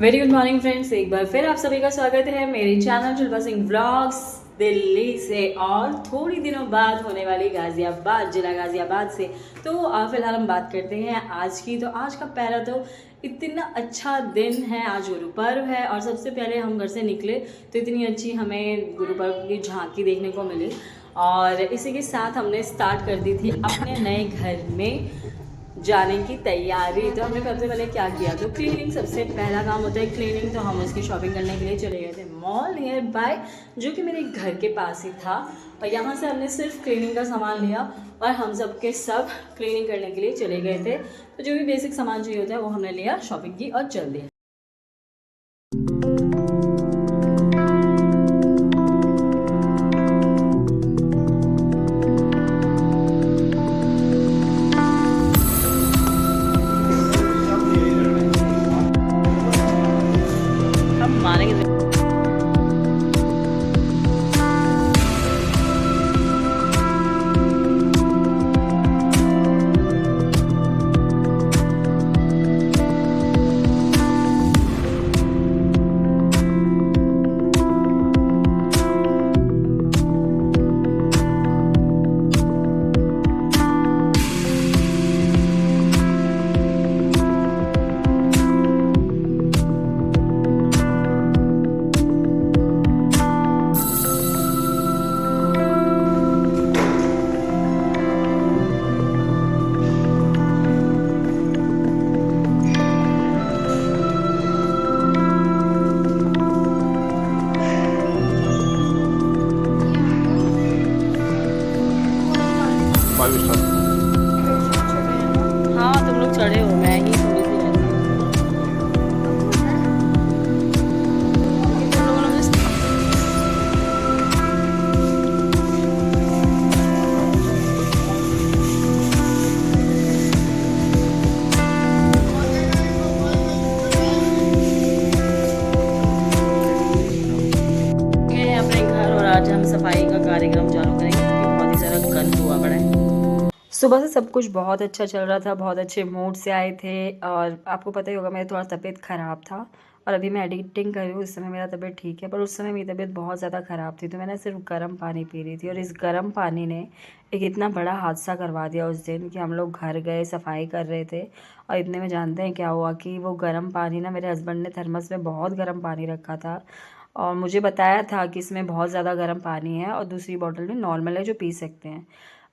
Very good morning friends, एक बार फिर आप सभी का स्वागत है मेरे चैनल जुलबा सिंह व्लॉग्स दिल्ली से और थोड़ी दिनों बाद होने वाली गाज़ियाबाद, जिला गाज़ियाबाद से। तो फिलहाल हम बात करते हैं आज की। तो आज का पहला तो इतना अच्छा दिन है, आज गुरु पर्व है और सबसे पहले हम घर से निकले तो इतनी अच्छी हमें गुरु पर्व की झांकी देखने को मिली और इसी के साथ हमने स्टार्ट कर दी थी अपने नए घर में जाने की तैयारी। तो हमने सबसे पहले क्या किया, तो क्लीनिंग सबसे पहला काम होता है क्लीनिंग। तो हम उसकी शॉपिंग करने के लिए चले गए थे मॉल नियर बाय, जो कि मेरे घर के पास ही था। और यहाँ से हमने सिर्फ क्लीनिंग का सामान लिया और हम सब के सब क्लीनिंग करने के लिए चले गए थे। तो जो भी बेसिक सामान चाहिए होता है वो हमने लिया, शॉपिंग की और चल दिया। हम मानेंगे हाँ, तुम लोग चढ़े हो, मैं ही थोड़ी सी रहती हूँ। तुम लोगों ने गए अपने घर और आज हम सफाई का कार्यक्रम चालू करेंगे क्योंकि बहुत ही ज़्यादा गंद हुआ पड़ा है। सुबह से सब कुछ बहुत अच्छा चल रहा था, बहुत अच्छे मूड से आए थे। और आपको पता ही होगा मेरा थोड़ा तबीयत ख़राब था और अभी मैं एडिटिंग कर रही हूँ, इस समय मेरा तबीयत ठीक है, पर उस समय मेरी तबीयत बहुत ज़्यादा ख़राब थी। तो मैंने सिर्फ गर्म पानी पी रही थी और इस गर्म पानी ने एक इतना बड़ा हादसा करवा दिया उस दिन कि हम लोग घर गए, सफाई कर रहे थे और इतने में जानते हैं क्या हुआ कि वो गर्म पानी ना, मेरे हस्बैंड ने थर्मस में बहुत गर्म पानी रखा था और मुझे बताया था कि इसमें बहुत ज़्यादा गर्म पानी है और दूसरी बॉटल में नॉर्मल है जो पी सकते हैं।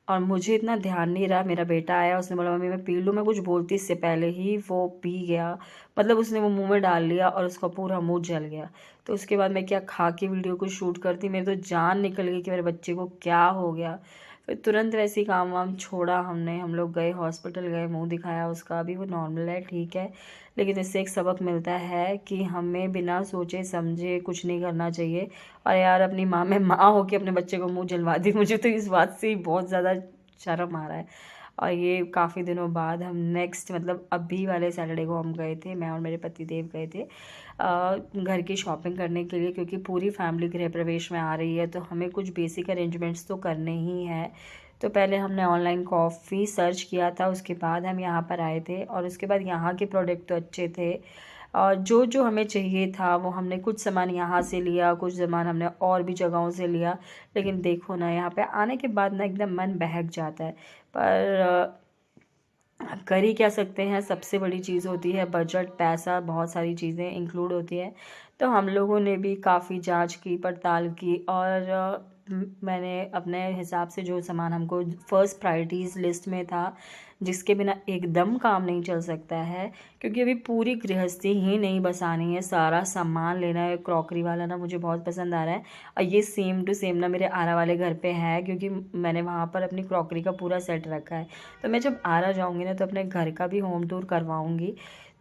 और मुझे इतना ध्यान नहीं रहा, मेरा बेटा आया, उसने बोला मम्मी मैं पी लूँ, मैं कुछ बोलती इससे पहले ही वो पी गया। मतलब उसने वो मुंह में डाल लिया और उसका पूरा मुंह जल गया। तो उसके बाद मैं क्या खा के वीडियो को शूट करती, मेरी तो जान निकल गई कि मेरे बच्चे को क्या हो गया। फिर तुरंत वैसे ही काम वाम छोड़ा हमने, हम लोग गए हॉस्पिटल गए, मुंह दिखाया उसका, अभी वो नॉर्मल है, ठीक है। लेकिन इससे एक सबक मिलता है कि हमें बिना सोचे समझे कुछ नहीं करना चाहिए। और यार अपनी माँ, मैं माँ होके अपने बच्चे को मुंह जलवा दी, मुझे तो इस बात से ही बहुत ज़्यादा शर्म आ रहा है। और ये काफ़ी दिनों बाद हम नेक्स्ट मतलब अभी वाले सैटरडे को हम गए थे, मैं और मेरे पति देव गए थे घर की शॉपिंग करने के लिए, क्योंकि पूरी फैमिली गृह प्रवेश में आ रही है तो हमें कुछ बेसिक अरेंजमेंट्स तो करने ही हैं। तो पहले हमने ऑनलाइन कॉफ़ी सर्च किया था, उसके बाद हम यहाँ पर आए थे और उसके बाद यहाँ के प्रोडक्ट तो अच्छे थे और जो जो हमें चाहिए था वो हमने कुछ सामान यहाँ से लिया, कुछ सामान हमने और भी जगहों से लिया। लेकिन देखो ना, यहाँ पे आने के बाद ना एकदम मन बहक जाता है। पर कर ही क्या सकते हैं, सबसे बड़ी चीज़ होती है बजट, पैसा, बहुत सारी चीज़ें इंक्लूड होती हैं। तो हम लोगों ने भी काफ़ी जांच की, पड़ताल की और मैंने अपने हिसाब से जो सामान हमको फर्स्ट प्रायोरिटीज़ लिस्ट में था, जिसके बिना एकदम काम नहीं चल सकता है, क्योंकि अभी पूरी गृहस्थी ही नहीं बसानी है, सारा सामान लेना है। क्रॉकरी वाला ना मुझे बहुत पसंद आ रहा है और ये सेम टू सेम ना मेरे आरा वाले घर पे है, क्योंकि मैंने वहाँ पर अपनी क्रॉकरी का पूरा सेट रखा है। तो मैं जब आरा जाऊँगी ना तो अपने घर का भी होम टूर करवाऊँगी।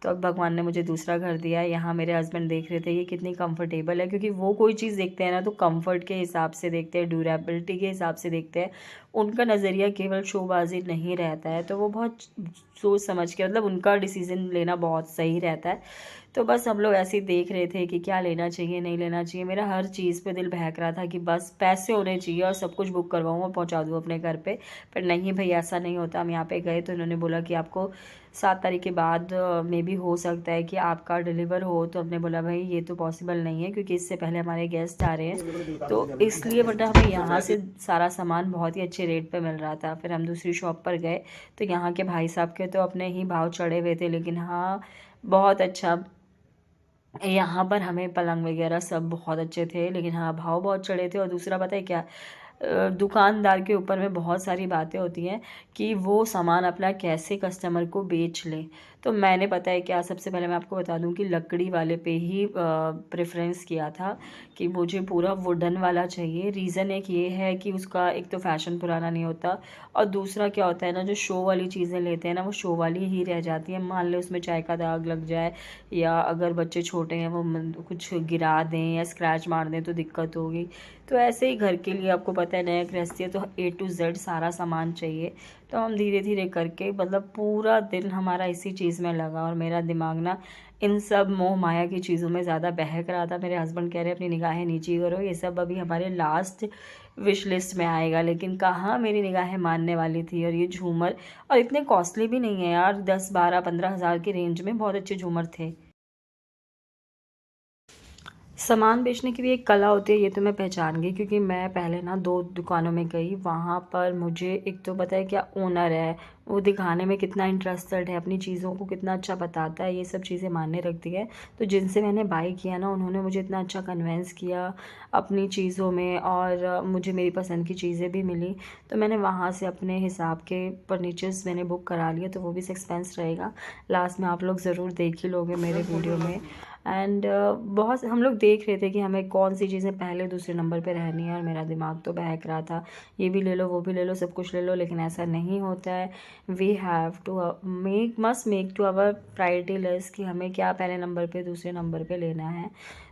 तो अब भगवान ने मुझे दूसरा घर दिया है। यहाँ मेरे हस्बैंड देख रहे थे ये कितनी कंफर्टेबल है, क्योंकि वो कोई चीज़ देखते हैं ना तो कंफर्ट के हिसाब से देखते हैं, ड्यूरेबिलिटी के हिसाब से देखते हैं। उनका नज़रिया केवल शोबाजी नहीं रहता है, तो वो बहुत सोच समझ के, मतलब उनका डिसीज़न लेना बहुत सही रहता है। तो बस हम लोग ऐसे ही देख रहे थे कि क्या लेना चाहिए नहीं लेना चाहिए। मेरा हर चीज़ पे दिल बहक रहा था कि बस पैसे होने चाहिए और सब कुछ बुक करवाऊँ और पहुँचा दूँ अपने घर पे। पर नहीं भई, ऐसा नहीं होता। हम यहाँ पे गए तो इन्होंने बोला कि आपको 7 तारीख के बाद मे बी हो सकता है कि आपका डिलीवर हो। तो हमने बोला भाई ये तो पॉसिबल नहीं है, क्योंकि इससे पहले हमारे गेस्ट आ रहे हैं, तो इसलिए। बट हमें यहाँ से सारा सामान बहुत ही अच्छे रेट पे मिल रहा था। फिर हम दूसरी शॉप पर गए तो यहाँ के भाई साहब के तो अपने ही भाव चढ़े हुए थे, लेकिन हाँ, बहुत अच्छा। यहाँ पर हमें पलंग वगैरह सब बहुत अच्छे थे, लेकिन हाँ, भाव बहुत चढ़े थे। और दूसरा पता है क्या, दुकानदार के ऊपर में बहुत सारी बातें होती हैं कि वो सामान अपना कैसे कस्टमर को बेच ले। तो मैंने, पता है क्या, सबसे पहले मैं आपको बता दूं कि लकड़ी वाले पे ही प्रेफरेंस किया था कि मुझे पूरा वुडन वाला चाहिए। रीज़न एक ये है कि उसका एक तो फैशन पुराना नहीं होता, और दूसरा क्या होता है ना, जो शो वाली चीज़ें लेते हैं ना, वो शो वाली ही रह जाती हैं। मान लो उसमें चाय का दाग लग जाए, या अगर बच्चे छोटे हैं वो कुछ गिरा दें या स्क्रैच मार दें तो दिक्कत होगी। तो ऐसे ही घर के लिए, आपको पता है नया गृहस्थी है तो A to Z सारा सामान चाहिए। तो हम धीरे धीरे करके, मतलब पूरा दिन हमारा इसी चीज़ में लगा, और मेरा दिमाग ना इन सब मोह माया की चीज़ों में ज़्यादा बहक रहा था। मेरे हस्बैंड कह रहे अपनी निगाहें नीची करो, ये सब अभी हमारे लास्ट विश लिस्ट में आएगा। लेकिन कहाँ मेरी निगाहें मानने वाली थी। और ये झूमर, और इतने कॉस्टली भी नहीं है यार, 10, 12, 15 हज़ार की रेंज में बहुत अच्छे झूमर थे। सामान बेचने की भी एक कला होती है, ये तो मैं पहचान गई, क्योंकि मैं पहले ना 2 दुकानों में गई। वहाँ पर मुझे एक तो पता है क्या, ओनर है, वो दिखाने में कितना इंटरेस्टेड है, अपनी चीज़ों को कितना अच्छा बताता है, ये सब चीज़ें मायने रखती है। तो जिनसे मैंने बाय किया ना, उन्होंने मुझे इतना अच्छा कन्विंस किया अपनी चीज़ों में, और मुझे मेरी पसंद की चीज़ें भी मिली। तो मैंने वहाँ से अपने हिसाब के फर्नीचर्स मैंने बुक करा लिए, तो वो भी 6 पेंस रहेगा। लास्ट में आप लोग ज़रूर देख ही लोगे मेरे वीडियो में। एंड बहुत हम लोग देख रहे थे कि हमें कौन सी चीज़ें पहले दूसरे नंबर पे रहनी है, और मेरा दिमाग तो बहक रहा था, ये भी ले लो वो भी ले लो सब कुछ ले लो। लेकिन ऐसा नहीं होता है। We have to must make to our priority list कि हमें क्या पहले नंबर पे दूसरे नंबर पे लेना है।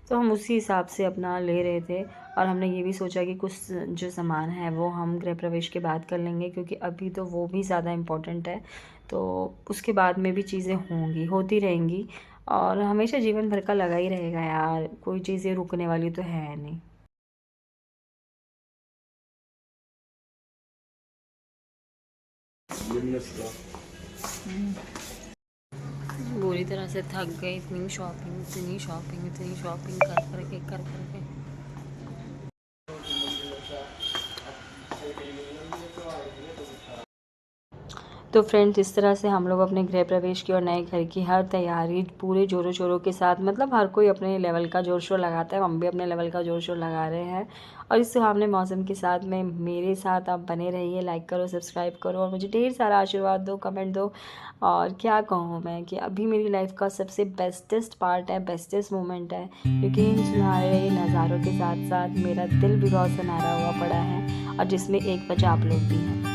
तो हम उसी हिसाब से अपना ले रहे थे, और हमने ये भी सोचा कि कुछ जो सामान है वो हम गृह प्रवेश के बाद कर लेंगे, क्योंकि अभी तो वो भी ज़्यादा इम्पोर्टेंट है। तो उसके बाद में भी चीज़ें होंगी, होती रहेंगी, और हमेशा जीवन भर का लगा ही रहेगा यार, कोई चीज़ें रुकने वाली तो है नहीं। बुरी तरह से थक गई, इतनी शॉपिंग इतनी शॉपिंग इतनी शॉपिंग कर करके। तो फ्रेंड्स, इस तरह से हम लोग अपने गृह प्रवेश की और नए घर की हर तैयारी पूरे ज़ोरों शोरों के साथ, मतलब हर कोई अपने लेवल का ज़ोर शोर लगाता है, हम भी अपने लेवल का ज़ोर शोर लगा रहे हैं। और इस सुहावने मौसम के साथ में मेरे साथ आप बने रहिए, लाइक करो, सब्सक्राइब करो, और मुझे ढेर सारा आशीर्वाद दो, कमेंट दो। और क्या कहूँ मैं, कि अभी मेरी लाइफ का सबसे बेस्टेस्ट पार्ट है, बेस्टेस्ट मोमेंट है, क्योंकि इन सुनहरे नज़ारों के साथ साथ मेरा दिल भी बहुत सुनहरा हुआ पड़ा है, और जिसमें एक बचा आप लोग भी हैं।